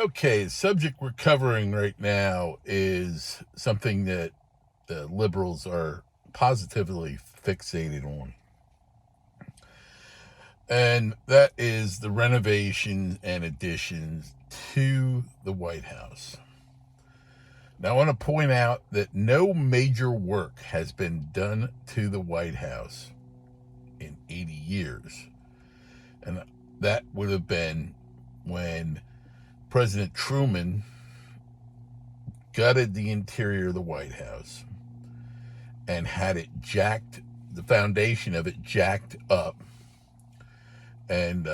Okay, the subject we're covering right now is something that the liberals are positively fixated on. And that is the renovations and additions to the White House. Now, I want to point out that no major work has been done to the White House in 80 years. And that would have been when President Truman gutted the interior of the White House and had it jacked, the foundation of it jacked up and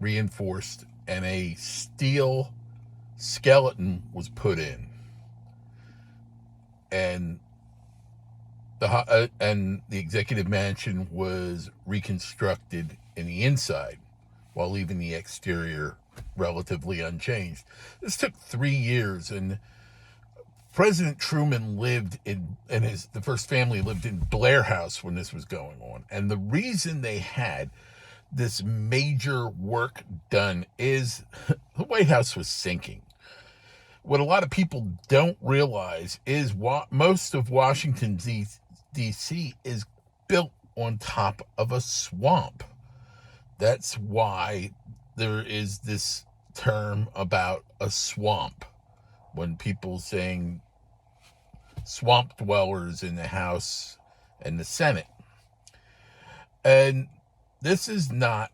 reinforced, and a steel skeleton was put in, and the executive mansion was reconstructed in the inside while leaving the exterior relatively unchanged. This took 3 years, and President Truman lived in, and the first family lived in Blair House when this was going on. And the reason they had this major work done is the White House was sinking. What a lot of people don't realize is most of Washington, D.C. is built on top of a swamp. That's why there is this term about a swamp. When people saying swamp dwellers in the House and the Senate. And this is not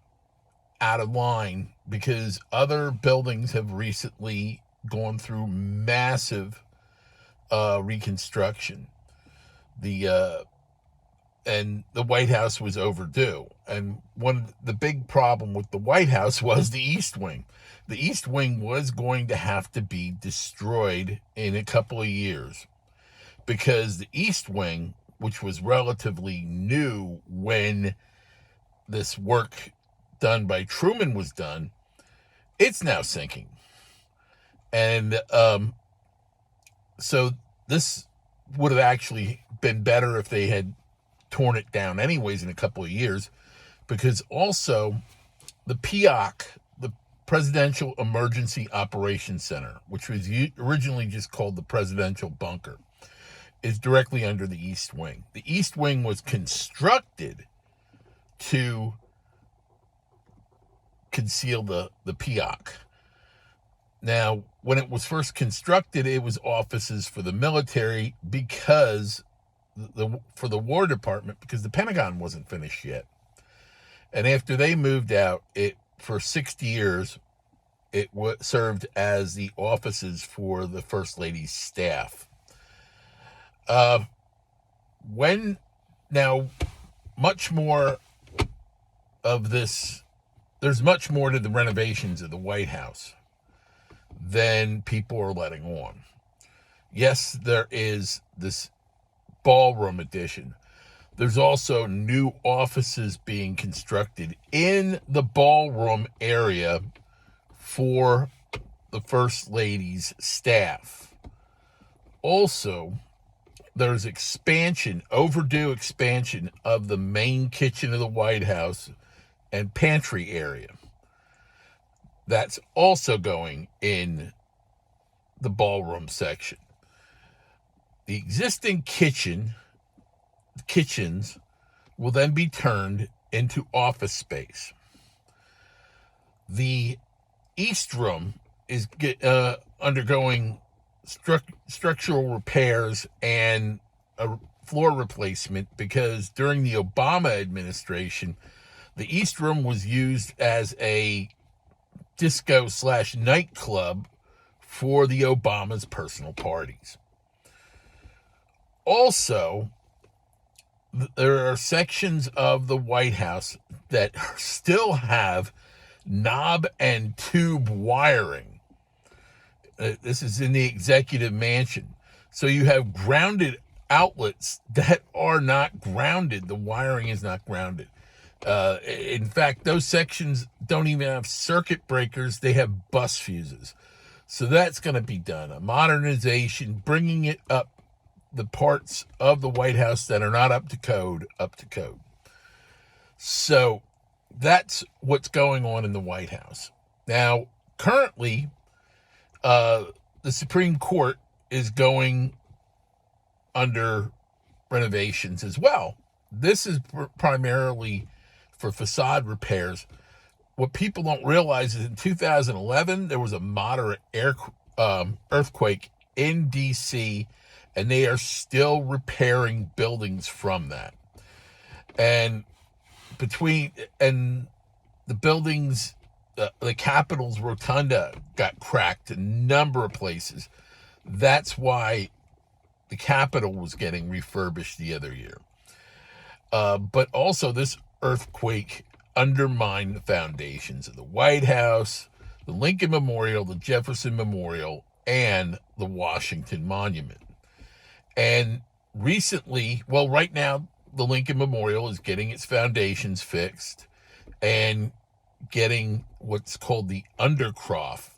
out of line because other buildings have recently gone through massive reconstruction. And the White House was overdue. And the big problem with the White House was the East Wing. The East Wing was going to have to be destroyed in a couple of years because the East Wing, which was relatively new when this work done by Truman was done, it's now sinking. And so this would have actually been better if they had torn it down anyways in a couple of years, because also the PEOC, the Presidential Emergency Operations Center, which was originally just called the Presidential Bunker, is directly under the East Wing. The East Wing was constructed to conceal the PEOC. Now, when it was first constructed, it was offices for the military because for the War Department, because the Pentagon wasn't finished yet. And after they moved out, for 60 years, it served as the offices for the First Lady's staff. Much more of this, there's much more to the renovations of the White House than people are letting on. Yes, there is this ballroom addition. There's also new offices being constructed in the ballroom area for the First Lady's staff. Also, there's overdue expansion of the main kitchen of the White House and pantry area. That's also going in the ballroom section. The existing kitchens will then be turned into office space. The East Room is undergoing structural repairs and a floor replacement because during the Obama administration, the East Room was used as a disco/nightclub for the Obama's personal parties. Also, there are sections of the White House that still have knob and tube wiring. This is in the executive mansion. So you have grounded outlets that are not grounded. The wiring is not grounded. In fact, those sections don't even have circuit breakers. They have bus fuses. So that's going to be done. A modernization, bringing it up, the parts of the White House that are not up to code. So that's what's going on in the White House. Now, Currently, the Supreme Court is going under renovations as well. This is primarily for facade repairs. What people don't realize is in 2011, there was a moderate earthquake in D.C., and they are still repairing buildings from that. And the buildings, the Capitol's rotunda got cracked in a number of places. That's why the Capitol was getting refurbished the other year. But also, this earthquake undermined the foundations of the White House, the Lincoln Memorial, the Jefferson Memorial, and the Washington Monument. And recently, well, right now, the Lincoln Memorial is getting its foundations fixed and getting what's called the undercroft,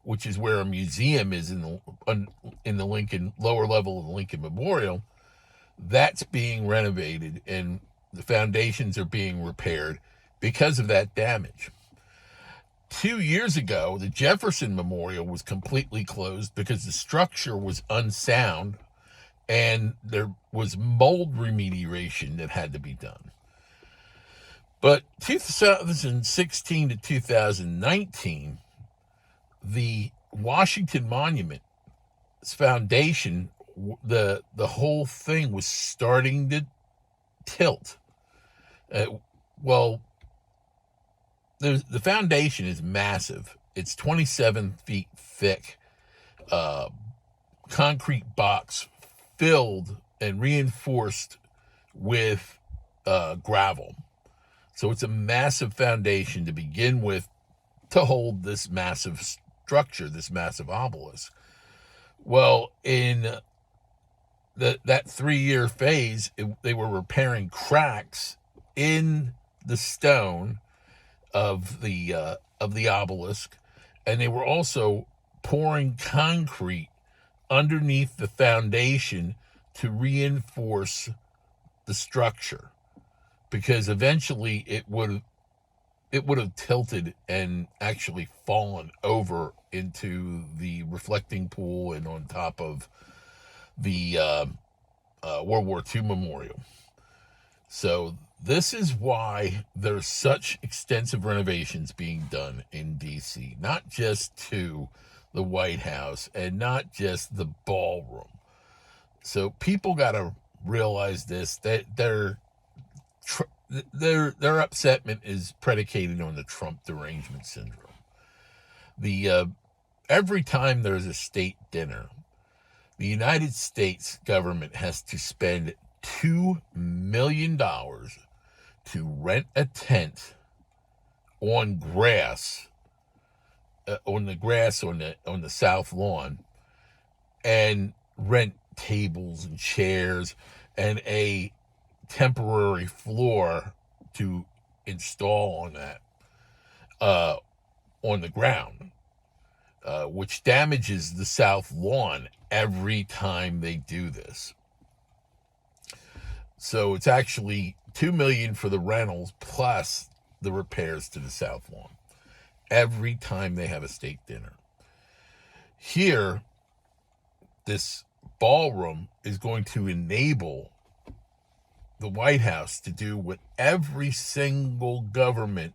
which is where a museum is in the Lincoln lower level of the Lincoln Memorial. That's being renovated, and the foundations are being repaired because of that damage. 2 years ago, the Jefferson Memorial was completely closed because the structure was unsound and there was mold remediation that had to be done. But 2016 to 2019, the Washington Monument's foundation, the whole thing was starting to tilt. Well, the foundation is massive. It's 27 feet thick, concrete box filled and reinforced with gravel. So it's a massive foundation to begin with to hold this massive structure, this massive obelisk. Well, in that 3-year phase, they were repairing cracks in the stone of the obelisk, and they were also pouring concrete underneath the foundation to reinforce the structure, because eventually it would have tilted and actually fallen over into the reflecting pool and on top of the World War II memorial. So this is why there's such extensive renovations being done in D.C., not just to the White House and not just the ballroom. So people got to realize this, that their upsetment is predicated on the Trump derangement syndrome. Every time there's a state dinner, the United States government has to spend $2 million to rent a tent on grass, on the south lawn, and rent tables and chairs and a temporary floor to install on that, on the ground, which damages the south lawn every time they do this. So it's actually $2 million for the rentals plus the repairs to the south lawn every time they have a state dinner. Here, this ballroom is going to enable the White House to do what every single government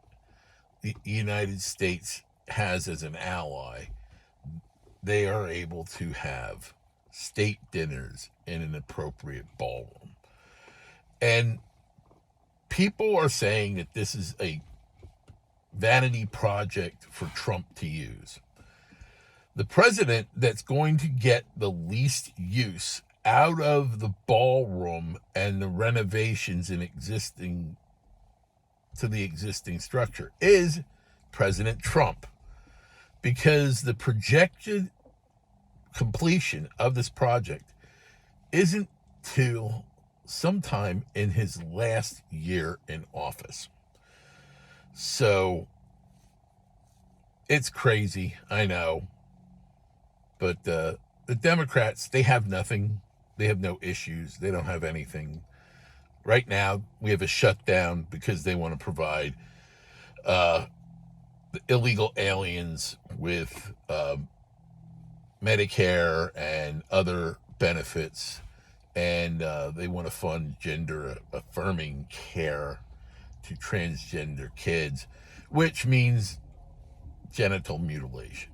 the United States has as an ally. They are able to have state dinners in an appropriate ballroom. And people are saying that this is a vanity project for Trump to use. The president that's going to get the least use out of the ballroom and the renovations to the existing structure is President Trump, because the projected completion of this project isn't till sometime in his last year in office. So it's crazy, I know, but the Democrats, they have nothing. They have no issues. They don't have anything. Right now, we have a shutdown because they want to provide illegal aliens with Medicare and other benefits, and they want to fund gender affirming care to transgender kids, which means genital mutilation.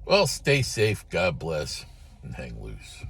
Well, stay safe, God bless, and hang loose.